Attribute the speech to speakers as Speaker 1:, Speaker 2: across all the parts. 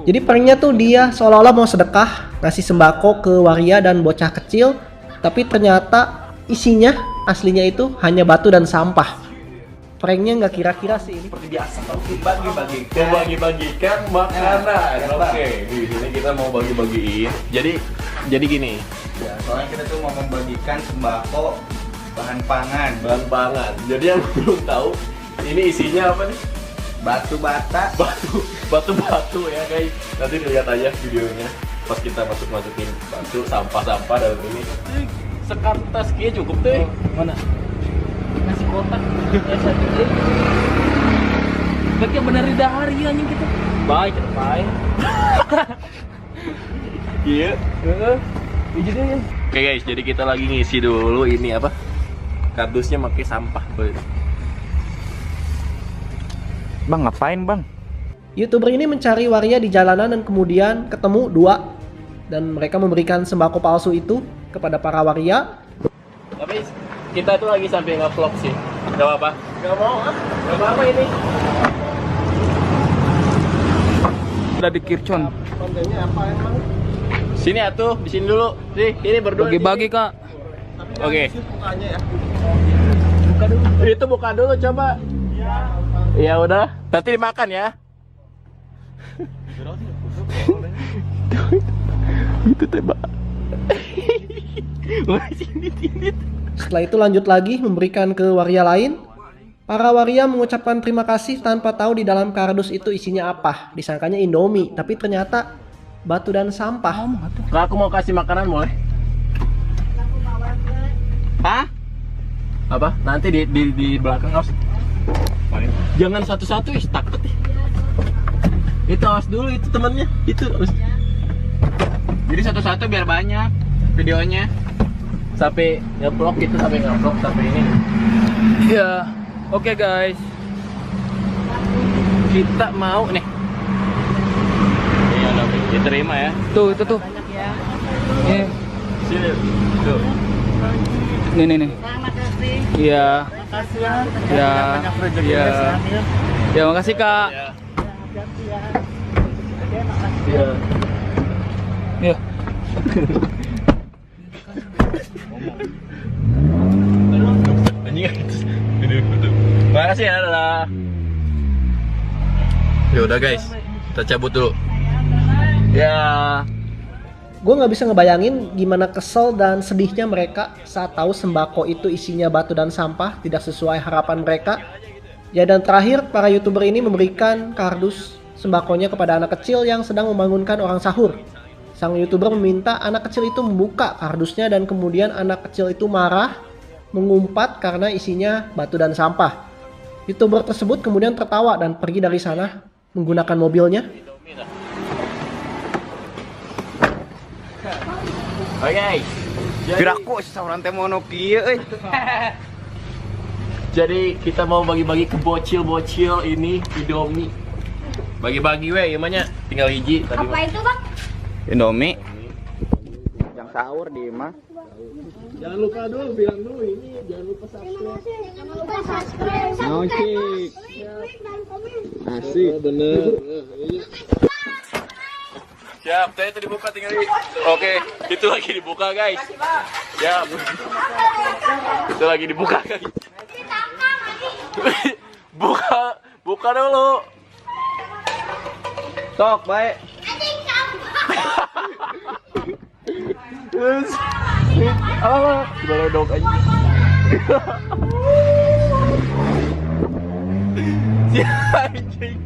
Speaker 1: Jadi pranknya tuh dia seolah-olah mau sedekah, ngasih sembako ke waria dan bocah kecil, tapi ternyata isinya aslinya itu hanya batu dan sampah. Pranknya nggak kira-kira sih ini.
Speaker 2: Seperti biasa, bagi-bagikan makanan. Oke, di sini kita mau bagi-bagiin. Jadi gini.
Speaker 3: Ya, soalnya kita tuh mau membagikan sembako bahan pangan.
Speaker 2: Jadi yang belum tahu, ini isinya apa nih?
Speaker 3: Batu bata.
Speaker 2: Batu ya guys. Nanti dilihat aja videonya. Pas kita masukin batu, sampah-sampah dalam ini. Sekartas kayaknya cukup deh.
Speaker 4: Mana? Nasi kotak. Ya satu deh. Berarti bener dah hari anjing kita. Baik, baik.
Speaker 2: Iya.
Speaker 4: Iya deh.
Speaker 2: Oke guys, jadi kita lagi ngisi dulu ini apa? Kardusnya pakai sampah.
Speaker 3: Bang, ngapain bang?
Speaker 1: YouTuber ini mencari waria di jalanan dan kemudian ketemu dua, dan mereka memberikan sembako palsu itu kepada para waria.
Speaker 2: Tapi kita tuh lagi sampai nge-vlog sih. Gak apa-apa. Gak mau ah. Gak apa-apa ini.
Speaker 4: Udah di Kircon.
Speaker 1: Kontennya apa emang?
Speaker 2: Sini atuh, di sini dulu. Nih, ini berdua.
Speaker 4: Bagi-bagi kak.
Speaker 2: Oke.
Speaker 1: Mukanya ya.
Speaker 4: Buka dulu.
Speaker 2: Itu buka dulu coba. Ya udah, nanti dimakan ya. Itu tebak.
Speaker 1: Setelah itu lanjut lagi memberikan ke waria lain. Para waria mengucapkan terima kasih tanpa tahu di dalam kardus itu isinya apa. Disangkanya Indomie, tapi ternyata batu dan sampah.
Speaker 2: Kalau aku mau kasih makanan boleh? Hah? Apa? Nanti di belakang harus. Jangan satu-satu takut. Itu awas dulu itu temannya. Itu harus. Jadi satu-satu biar banyak videonya. Sampai nge-vlog itu sampai nge-vlog sampai ini.
Speaker 4: Iya. Oke guys.
Speaker 2: Kita mau nih. Iya, diterima ya.
Speaker 4: Tuh, itu tuh. Nih,
Speaker 2: Sini. Tuh.
Speaker 4: nih. Iya. Ya. Ya. Ya, makasih kak.
Speaker 2: Ya.
Speaker 4: Iya. Ya.
Speaker 2: Anjing. Makasih ya, Lala. Ya udah guys, kita cabut dulu. Ya.
Speaker 1: Gue nggak bisa ngebayangin gimana kesel dan sedihnya mereka saat tahu sembako itu isinya batu dan sampah, tidak sesuai harapan mereka. Ya, dan terakhir para YouTuber ini memberikan kardus sembakonya kepada anak kecil yang sedang membangunkan orang sahur. Sang YouTuber meminta anak kecil itu membuka kardusnya dan kemudian anak kecil itu marah, mengumpat karena isinya batu dan sampah. YouTuber tersebut kemudian tertawa dan pergi dari sana menggunakan mobilnya.
Speaker 2: Oke.
Speaker 3: Geraku sauran teh mono kieu euy.
Speaker 2: Jadi kita mau bagi-bagi ke bocil-bocil ini Indomie. Bagi-bagi we, gimana? Tinggal hiji tadi.
Speaker 5: Apa itu bang?
Speaker 3: Indomie. Yang sahur di mah.
Speaker 1: Jangan lupa dulu bilang dulu ini, jangan lupa subscribe.
Speaker 5: Jangan lupa subscribe.
Speaker 3: Nocik.
Speaker 5: Like dan komen.
Speaker 3: Asik.
Speaker 1: Bener.
Speaker 2: Siap, saya itu dibuka tinggal di. Oke, itu lagi dibuka guys. Ya. Itu lagi dibuka guys. buka dulu.
Speaker 3: Sok baik.
Speaker 2: Terus balodok aja. Si anjing.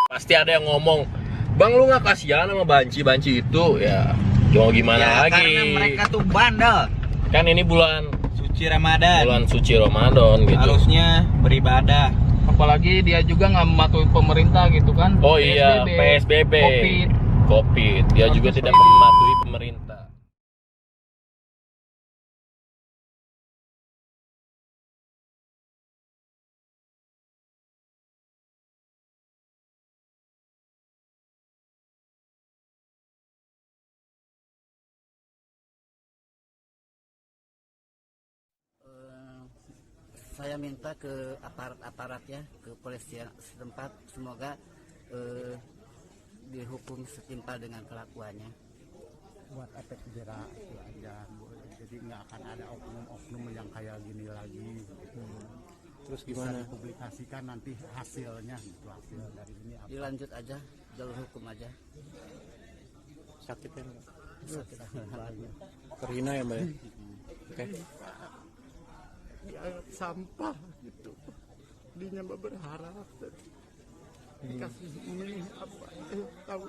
Speaker 2: Pasti ada yang ngomong, "Bang, lu nggak kasihan sama banci-banci itu?" Ya, cuma gimana
Speaker 3: Ya,
Speaker 2: lagi?
Speaker 3: karena mereka tuh bandel.
Speaker 2: Kan ini bulan
Speaker 3: Suci Ramadan.
Speaker 2: suci Ramadan gitu.
Speaker 3: Harusnya beribadah.
Speaker 4: Apalagi dia juga nggak mematuhi pemerintah gitu kan.
Speaker 2: Oh iya, PSBB. Covid. Dia juga tidak mematuhi pemerintah.
Speaker 6: Saya minta ke aparat-aparat ya, ke polisi setempat, semoga dihukum setimpal dengan kelakuannya.
Speaker 7: Buat efek jerah itu aja, jadi nggak akan ada oknum-oknum yang kayak gini lagi.
Speaker 2: Terus
Speaker 7: Bisa
Speaker 2: gimana?
Speaker 7: dipublikasikan nanti hasilnya gitu, hasil dari ini apa.
Speaker 6: Dilanjut aja jalur hukum aja.
Speaker 2: Sakitnya nggak?
Speaker 6: Sakit banget.
Speaker 2: Terhina ya mbak ya? Oke.
Speaker 7: Ya sampah gitu, dinya berharap dikasih ini apa tahu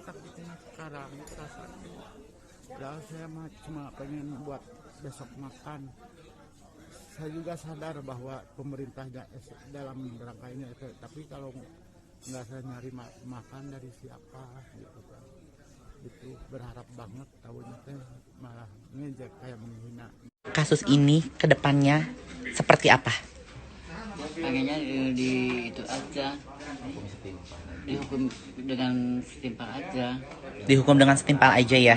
Speaker 7: sakitnya sekarang rasanya. Padahal saya mah cuma pengen buat besok makan. Saya juga sadar bahwa pemerintah dalam rangka ini, tapi kalau nggak saya nyari makan dari siapa gitu kan, itu berharap banget tahunya teh malah ngejek kayak menghina.
Speaker 8: Kasus ini ke depannya seperti apa?
Speaker 6: Pengennya di itu aja, dihukum dengan setimpal aja.
Speaker 8: Dihukum dengan setimpal aja ya?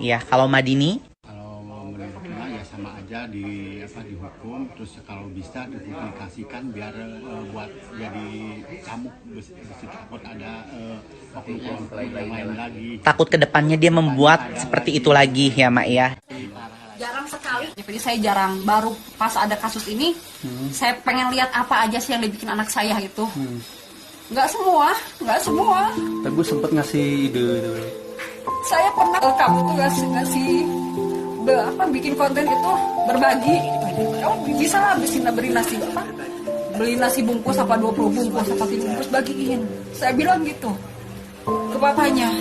Speaker 8: Iya, kalau Madini?
Speaker 7: Kalau menurutnya ya sama aja dihukum, terus kalau bisa dipublikasikan biar buat jadi camuk, besi takut ada oknum yang lain lagi.
Speaker 8: Takut ke depannya dia membuat seperti itu lagi ya Mak ya?
Speaker 9: Jarang sekali. Jadi saya jarang, baru pas ada kasus ini, saya pengen lihat apa aja sih yang dibikin anak saya itu. Nggak semua.
Speaker 2: Tapi sempet ngasih ide gitu.
Speaker 9: Saya pernah kamu tuh ngasih bikin konten itu berbagi. Kamu bisa lah beli nasi apa? Beli nasi bungkus apa 20 bungkus apa 30 bungkus bagiin. Saya bilang gitu ke papanya.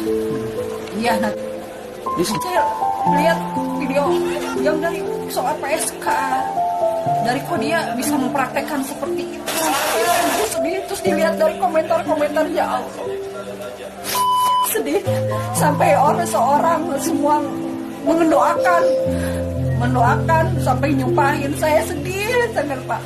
Speaker 9: Iya, nanti. Saya lihat video yang dari soal PSK, dari kok dia bisa mempraktekkan seperti itu. Sedih, terus dilihat dari komentar-komentar, ya Allah, sedih. Sampai seorang semua mendoakan sampai nyumpahin. Saya sedih sangat Pak.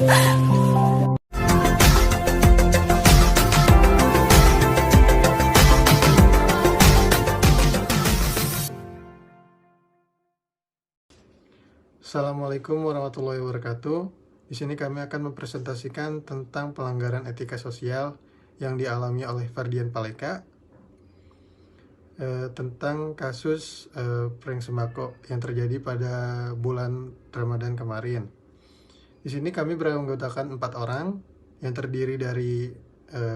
Speaker 10: Assalamualaikum warahmatullahi wabarakatuh. Di sini kami akan mempresentasikan tentang pelanggaran etika sosial yang dialami oleh Ferdian Paleka tentang kasus prank sembako yang terjadi pada bulan Ramadan kemarin. Di sini kami beranggotakan 4 orang yang terdiri dari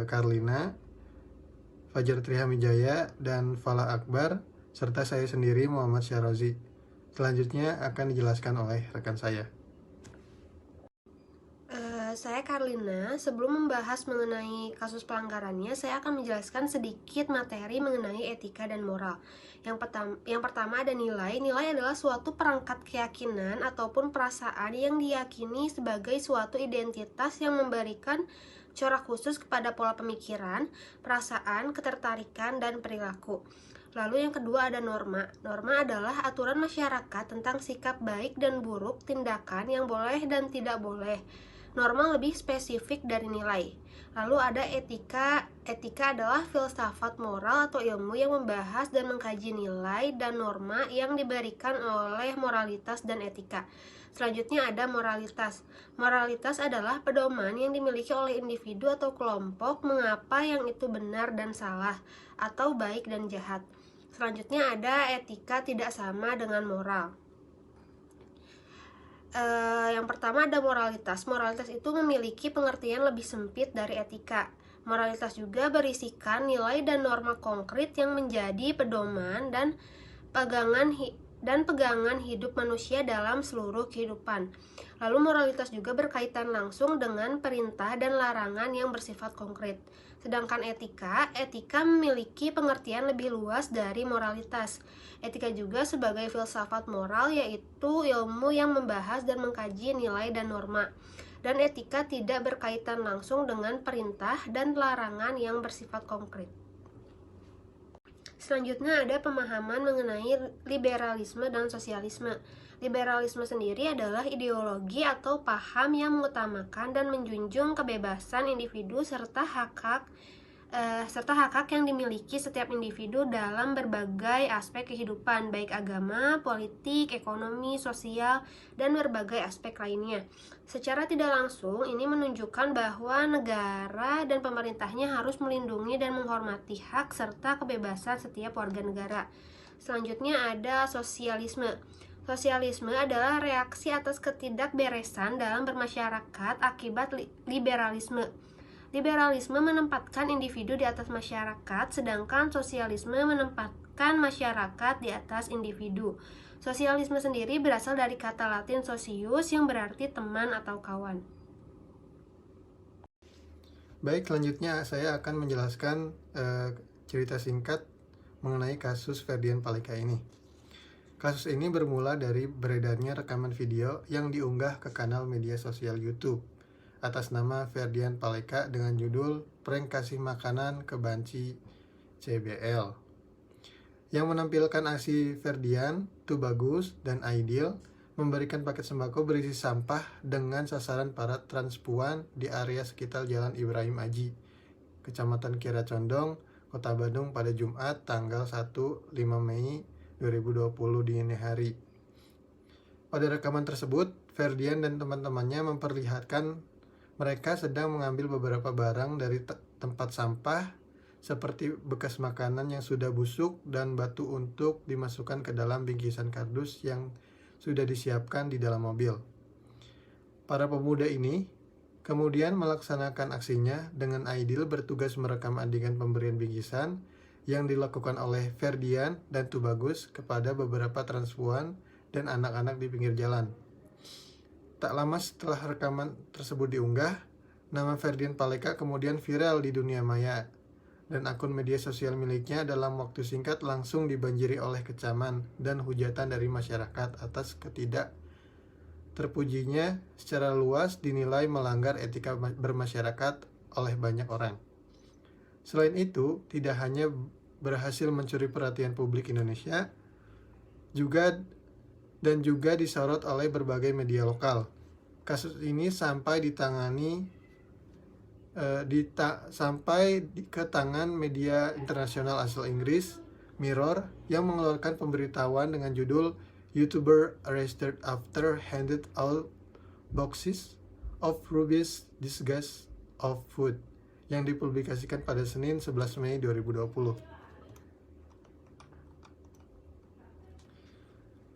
Speaker 10: Karlina, Fajar Trihamijaya, dan Falah Akbar, serta saya sendiri Muhammad Syahrozi. Selanjutnya akan dijelaskan oleh rekan saya.
Speaker 11: Saya Karlina. Sebelum membahas mengenai kasus pelanggarannya, saya akan menjelaskan sedikit materi mengenai etika dan moral. Yang pertama ada nilai. Nilai adalah suatu perangkat keyakinan ataupun perasaan yang diyakini sebagai suatu identitas yang memberikan corak khusus kepada pola pemikiran, perasaan, ketertarikan, dan perilaku. Lalu yang kedua ada norma. Norma adalah aturan masyarakat tentang sikap baik dan buruk, tindakan yang boleh dan tidak boleh. Norma lebih spesifik dari nilai. Lalu ada etika. Etika adalah filsafat moral atau ilmu yang membahas dan mengkaji nilai dan norma yang diberikan oleh moralitas dan etika. Selanjutnya ada moralitas. Moralitas adalah pedoman yang dimiliki oleh individu atau kelompok mengapa yang itu benar dan salah, atau baik dan jahat. Selanjutnya ada etika tidak sama dengan moral. Yang pertama ada moralitas. Moralitas itu memiliki pengertian lebih sempit dari etika. Moralitas juga berisikan nilai dan norma konkret yang menjadi pedoman dan pegangan hidup manusia dalam seluruh kehidupan. Lalu moralitas juga berkaitan langsung dengan perintah dan larangan yang bersifat konkret. Sedangkan etika memiliki pengertian lebih luas dari moralitas. Etika juga sebagai filsafat moral, yaitu ilmu yang membahas dan mengkaji nilai dan norma. Dan etika tidak berkaitan langsung dengan perintah dan larangan yang bersifat konkret. Selanjutnya ada pemahaman mengenai liberalisme dan sosialisme. Liberalisme sendiri adalah ideologi atau paham yang mengutamakan dan menjunjung kebebasan individu serta hak-hak serta hak-hak yang dimiliki setiap individu dalam berbagai aspek kehidupan, baik agama, politik, ekonomi, sosial, dan berbagai aspek lainnya. Secara tidak langsung, ini menunjukkan bahwa negara dan pemerintahnya harus melindungi dan menghormati hak serta kebebasan setiap warga negara. Selanjutnya ada sosialisme. Sosialisme adalah reaksi atas ketidakberesan dalam bermasyarakat akibat liberalisme. Liberalisme menempatkan individu di atas masyarakat, sedangkan sosialisme menempatkan masyarakat di atas individu. Sosialisme sendiri berasal dari kata Latin socius yang berarti teman atau kawan.
Speaker 10: Baik, selanjutnya saya akan menjelaskan cerita singkat mengenai kasus Ferdian Paleka ini. Kasus ini bermula dari beredarnya rekaman video yang diunggah ke kanal media sosial YouTube atas nama Ferdian Paleka dengan judul Prank Kasih Makanan ke Banci CBL, yang menampilkan aksi Ferdian, Tubagus, dan Aidil memberikan paket sembako berisi sampah dengan sasaran para transpuan di area sekitar Jalan Ibrahim Aji, Kecamatan Kiara Condong, Kota Bandung pada Jumat tanggal 1-5 Mei 2020 dini hari. Pada rekaman tersebut, Ferdian dan teman-temannya memperlihatkan mereka sedang mengambil beberapa barang dari tempat sampah seperti bekas makanan yang sudah busuk dan batu untuk dimasukkan ke dalam bingkisan kardus yang sudah disiapkan di dalam mobil. Para pemuda ini kemudian melaksanakan aksinya dengan Aidil bertugas merekam adegan pemberian bingkisan yang dilakukan oleh Ferdian dan Tubagus kepada beberapa transpuan dan anak-anak di pinggir jalan. Tak lama setelah rekaman tersebut diunggah, nama Ferdian Paleka kemudian viral di dunia maya, dan akun media sosial miliknya dalam waktu singkat langsung dibanjiri oleh kecaman dan hujatan dari masyarakat atas terpujinya secara luas dinilai melanggar etika bermasyarakat oleh banyak orang. Selain itu, tidak hanya berhasil mencuri perhatian publik Indonesia, juga disorot oleh berbagai media lokal. Kasus ini sampai ke tangan media internasional asal Inggris, Mirror, yang mengeluarkan pemberitahuan dengan judul YouTuber Arrested After Handed Out Boxes of Ruby's Disgust of Food, yang dipublikasikan pada Senin 11 Mei 2020.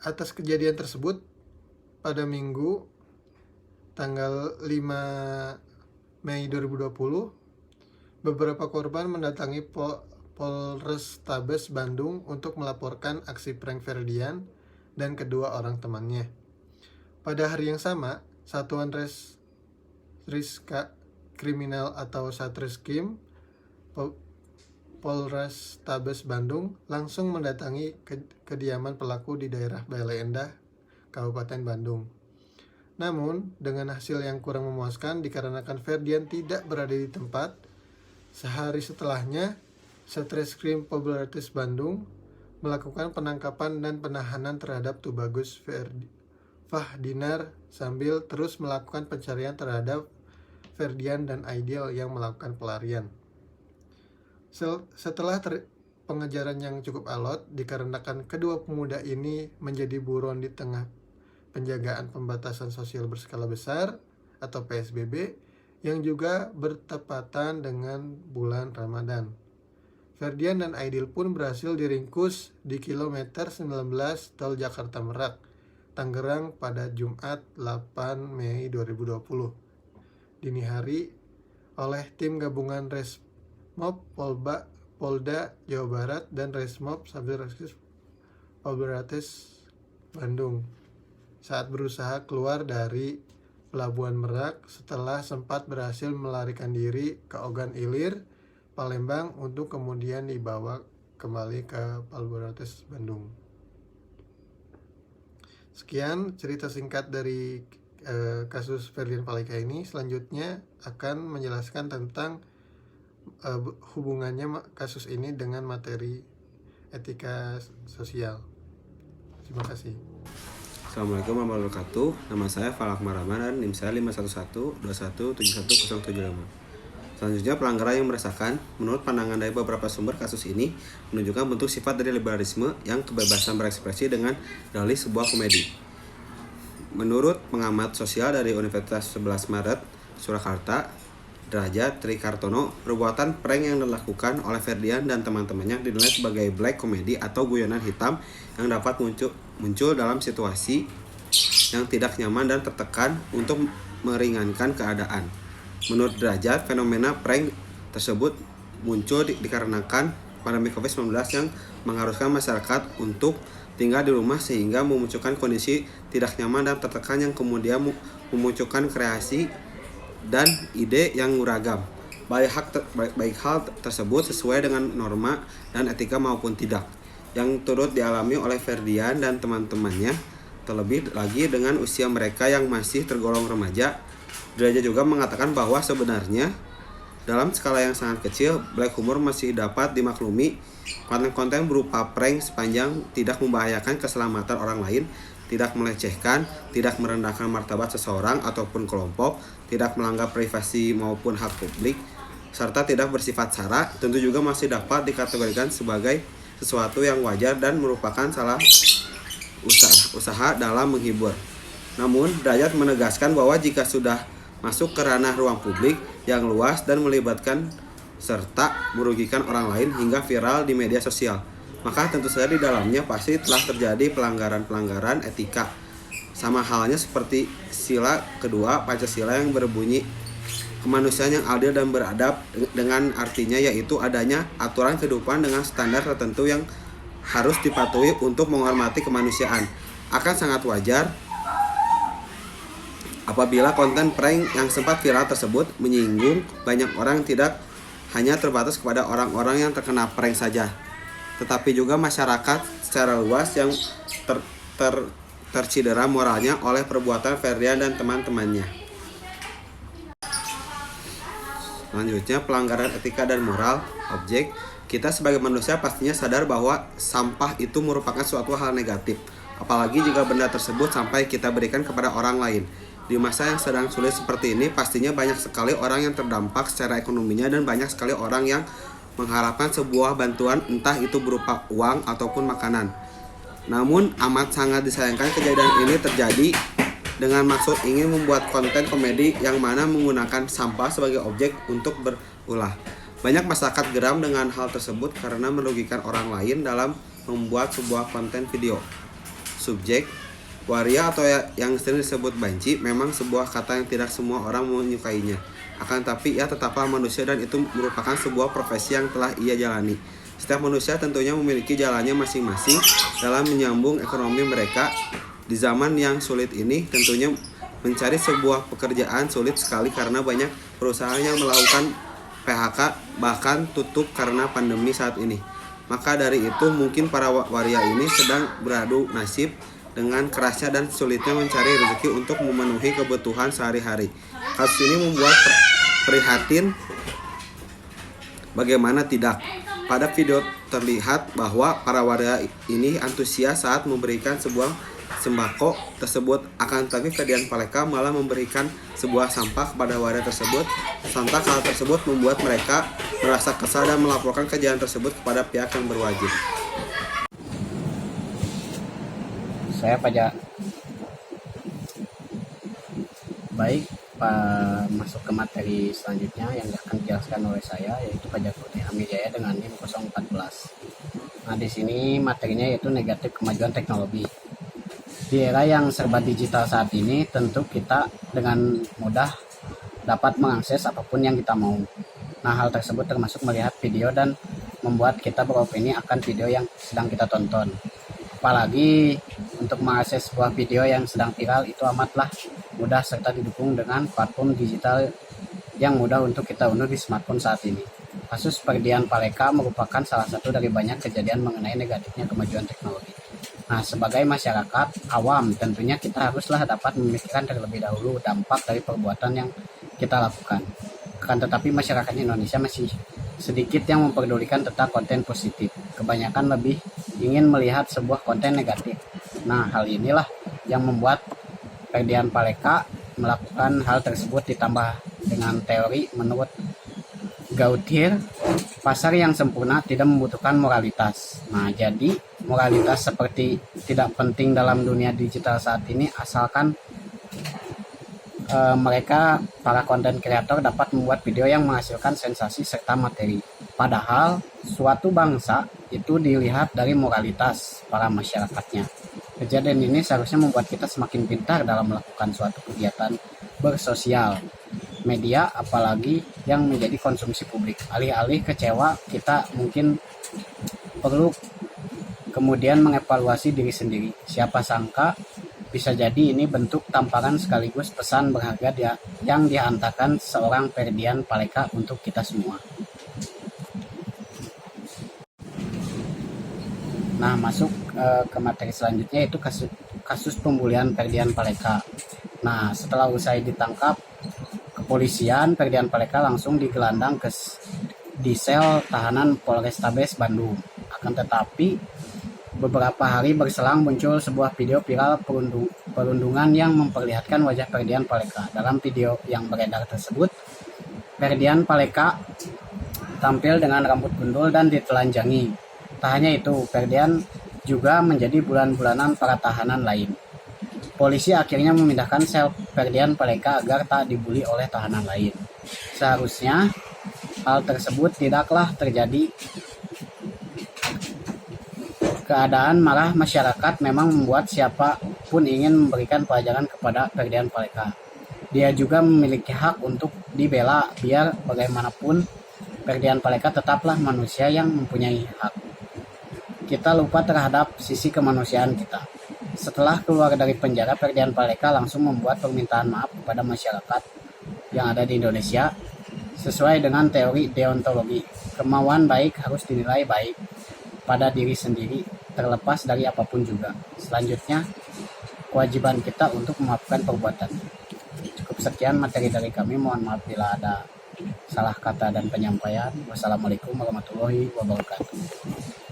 Speaker 10: Atas kejadian tersebut, pada Minggu tanggal 5 Mei 2020, beberapa korban mendatangi Polrestabes Bandung untuk melaporkan aksi prank Ferdian dan kedua orang temannya. Pada hari yang sama, Satuan Reserse Kriminal atau Satreskrim Polrestabes Bandung langsung mendatangi kediaman pelaku di daerah Bale Endah, Kabupaten Bandung. Namun, dengan hasil yang kurang memuaskan dikarenakan Ferdian tidak berada di tempat. Sehari setelahnya, Satreskrim Polrestabes Bandung melakukan penangkapan dan penahanan terhadap Tubagus Fahdinar sambil terus melakukan pencarian terhadap Ferdian dan Aidil yang melakukan pelarian. Setelah pengejaran yang cukup alot, dikarenakan kedua pemuda ini menjadi buron di tengah penjagaan pembatasan sosial berskala besar atau PSBB yang juga bertepatan dengan bulan Ramadan. Ferdian dan Aidil pun berhasil diringkus di kilometer 19 Tol Jakarta Merak, Tangerang pada Jumat 8 Mei 2020 dini hari oleh tim gabungan Resmob Polda Jawa Barat dan Resmob Satreskrim Polrestabes Bandung saat berusaha keluar dari Pelabuhan Merak setelah sempat berhasil melarikan diri ke Ogan Ilir, Palembang untuk kemudian dibawa kembali ke Polrestabes Bandung. Sekian cerita singkat dari kasus Ferdian Paleka ini. Selanjutnya akan menjelaskan tentang hubungannya kasus ini dengan materi etika sosial. Terima kasih.
Speaker 12: Assalamualaikum warahmatullahi wabarakatuh. Nama saya Falak Ramadan, NIM saya 51121717075. Selanjutnya, pelanggaran yang meresahkan. Menurut pandangan dari beberapa sumber, kasus ini menunjukkan bentuk sifat dari liberalisme yang kebebasan berekspresi dengan dalih sebuah komedi. Menurut pengamat sosial dari Universitas 11 Maret, Surakarta, Derajat Trikartono, perbuatan prank yang dilakukan oleh Ferdian dan teman-temannya dinilai sebagai black comedy atau guyonan hitam yang dapat muncul dalam situasi yang tidak nyaman dan tertekan untuk meringankan keadaan. Menurut Derajat, fenomena prank tersebut muncul dikarenakan pandemi COVID-19 yang mengharuskan masyarakat untuk tinggal di rumah sehingga memunculkan kondisi tidak nyaman dan tertekan yang kemudian memunculkan kreasi dan ide yang beragam. Baik hal tersebut sesuai dengan norma dan etika maupun tidak, yang turut dialami oleh Ferdian dan teman-temannya, terlebih lagi dengan usia mereka yang masih tergolong remaja. Derajat juga mengatakan bahwa sebenarnya dalam skala yang sangat kecil, black humor masih dapat dimaklumi. Konten-konten berupa prank sepanjang tidak membahayakan keselamatan orang lain, tidak melecehkan, tidak merendahkan martabat seseorang ataupun kelompok, tidak melanggar privasi maupun hak publik, serta tidak bersifat sara, tentu juga masih dapat dikategorikan sebagai sesuatu yang wajar dan merupakan salah usaha dalam menghibur. Namun, Derajat menegaskan bahwa jika sudah masuk ke ranah ruang publik yang luas dan melibatkan serta merugikan orang lain hingga viral di media sosial, maka tentu saja di dalamnya pasti telah terjadi pelanggaran-pelanggaran etika. Sama halnya seperti sila kedua Pancasila yang berbunyi kemanusiaan yang adil dan beradab, dengan artinya yaitu adanya aturan kehidupan dengan standar tertentu yang harus dipatuhi untuk menghormati kemanusiaan. Akan sangat wajar apabila konten prank yang sempat viral tersebut menyinggung banyak orang, tidak hanya terbatas kepada orang-orang yang terkena prank saja, tetapi juga masyarakat secara luas yang tercidera moralnya oleh perbuatan Ferdian dan teman-temannya. Selanjutnya, pelanggaran etika dan moral. Objek, kita sebagai manusia pastinya sadar bahwa sampah itu merupakan suatu hal negatif, apalagi jika benda tersebut sampai kita berikan kepada orang lain. Di masa yang sedang sulit seperti ini, pastinya banyak sekali orang yang terdampak secara ekonominya dan banyak sekali orang yang mengharapkan sebuah bantuan, entah itu berupa uang ataupun makanan. Namun amat sangat disayangkan kejadian ini terjadi dengan maksud ingin membuat konten komedi yang mana menggunakan sampah sebagai objek untuk berulah. Banyak masyarakat geram dengan hal tersebut karena merugikan orang lain dalam membuat sebuah konten video. Subjek, waria atau yang sering disebut banci memang sebuah kata yang tidak semua orang menyukainya. Akan tapi ia tetaplah manusia dan itu merupakan sebuah profesi yang telah ia jalani. Setiap manusia tentunya memiliki jalannya masing-masing dalam menyambung ekonomi mereka. Di zaman yang sulit ini tentunya mencari sebuah pekerjaan sulit sekali karena banyak perusahaan yang melakukan PHK bahkan tutup karena pandemi saat ini. Maka dari itu mungkin para waria ini sedang beradu nasib dengan kerasnya dan sulitnya mencari rezeki untuk memenuhi kebutuhan sehari-hari. Kasus ini membuat prihatin, bagaimana tidak. Pada video terlihat bahwa para waria ini antusias saat memberikan sebuah sembako tersebut, akan tetapi Ferdian Paleka malah memberikan sebuah sampah kepada waria tersebut. Sontak hal tersebut membuat mereka merasa kesal dan melaporkan kejadian tersebut kepada pihak yang berwajib.
Speaker 13: Saya pada baik masuk ke materi selanjutnya yang akan dijelaskan oleh saya, yaitu pajak Putih Amijaya dengan NIM 014. Nah, di sini materinya yaitu negatif kemajuan teknologi. Di era yang serba digital saat ini, tentu kita dengan mudah dapat mengakses apapun yang kita mau. Nah, hal tersebut termasuk melihat video dan membuat kita beropini akan video yang sedang kita tonton. Apalagi untuk mengakses sebuah video yang sedang viral itu amatlah mudah serta didukung dengan platform digital yang mudah untuk kita unduh di smartphone saat ini. Kasus Ferdian Paleka merupakan salah satu dari banyak kejadian mengenai negatifnya kemajuan teknologi. Nah, sebagai masyarakat awam tentunya kita haruslah dapat memikirkan terlebih dahulu dampak dari perbuatan yang kita lakukan. Akan tetapi masyarakat Indonesia masih sedikit yang memperdulikan tentang konten positif. Kebanyakan lebih ingin melihat sebuah konten negatif. Nah, hal inilah yang membuat Ferdian Paleka melakukan hal tersebut, ditambah dengan teori menurut Gautier, pasar yang sempurna tidak membutuhkan moralitas. Nah, jadi moralitas seperti tidak penting dalam dunia digital saat ini asalkan mereka para konten kreator dapat membuat video yang menghasilkan sensasi serta materi. Padahal suatu bangsa itu dilihat dari moralitas para masyarakatnya. Kejadian ini seharusnya membuat kita semakin pintar dalam melakukan suatu kegiatan bersosial media, apalagi yang menjadi konsumsi publik. Alih-alih kecewa, kita mungkin perlu kemudian mengevaluasi diri sendiri. Siapa sangka bisa jadi ini bentuk tamparan sekaligus pesan berharga yang dihantarkan seorang Ferdian Paleka untuk kita semua. Nah, masuk ke materi selanjutnya, yaitu kasus pembulian Ferdian Paleka. Nah, setelah usai ditangkap kepolisian, Ferdian Paleka langsung digelandang di sel tahanan Polrestabes Bandung. Akan tetapi beberapa hari berselang muncul sebuah video viral perundungan yang memperlihatkan wajah Ferdian Paleka. Dalam video yang beredar tersebut, Ferdian Paleka tampil dengan rambut gundul dan ditelanjangi. Tak hanya itu, Ferdian juga menjadi bulan-bulanan para tahanan lain. Polisi akhirnya memindahkan sel Ferdian Paleka agar tak dibuli oleh tahanan lain. Seharusnya hal tersebut tidaklah terjadi. Keadaan marah masyarakat memang membuat siapapun ingin memberikan pelajaran kepada Ferdian Paleka. Dia juga memiliki hak untuk dibela, biar bagaimanapun Ferdian Paleka tetaplah manusia yang mempunyai hak. Kita lupa terhadap sisi kemanusiaan kita. Setelah keluar dari penjara, Ferdian Paleka langsung membuat permintaan maaf kepada masyarakat yang ada di Indonesia. Sesuai dengan teori deontologi, kemauan baik harus dinilai baik pada diri sendiri, terlepas dari apapun juga. Selanjutnya, kewajiban kita untuk memaafkan perbuatan. Cukup sekian materi dari kami, mohon maaf bila ada salah kata dan penyampaian. Wassalamualaikum warahmatullahi wabarakatuh.